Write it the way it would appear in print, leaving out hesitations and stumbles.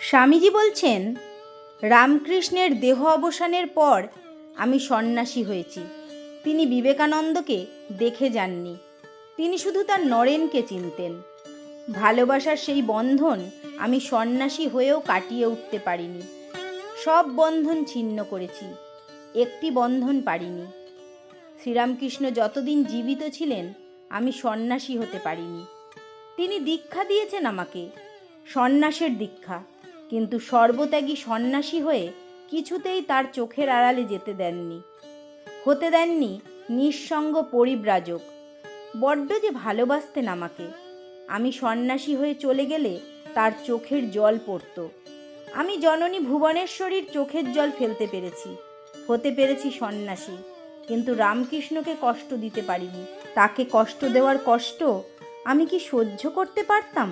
স্বামীজি বলছেন, রামকৃষ্ণের দেহ অবসানের পর আমি সন্ন্যাসী হয়েছি। তিনি বিবেকানন্দকে দেখে যাননি, তিনি শুধু তার নরেনকে চিনতেন। ভালোবাসার সেই বন্ধন আমি সন্ন্যাসী হয়েও কাটিয়ে উঠতে পারিনি। সব বন্ধন ছিন্ন করেছি, একটি বন্ধন পারিনি। শ্রীরামকৃষ্ণ যতদিন জীবিত ছিলেন আমি সন্ন্যাসী হতে পারিনি। তিনি দীক্ষা দিয়েছেন আমাকে, সন্ন্যাসের দীক্ষা, কিন্তু সর্বত্যাগী সন্ন্যাসী হয়ে কিছুতেই তার চোখের আড়ালে যেতে দেননি, হতে দেননি নিঃসঙ্গ পরিব্রাজক। বড্ড যে ভালোবাসতেন আমাকে। আমি সন্ন্যাসী হয়ে চলে গেলে তার চোখের জল পড়ত। আমি জননী ভুবনেশ্বরীর চোখের জল ফেলতে পেরেছি, হতে পেরেছি সন্ন্যাসী, কিন্তু রামকৃষ্ণকে কষ্ট দিতে পারিনি। তাকে কষ্ট দেওয়ার কষ্ট আমি কি সহ্য করতে পারতাম?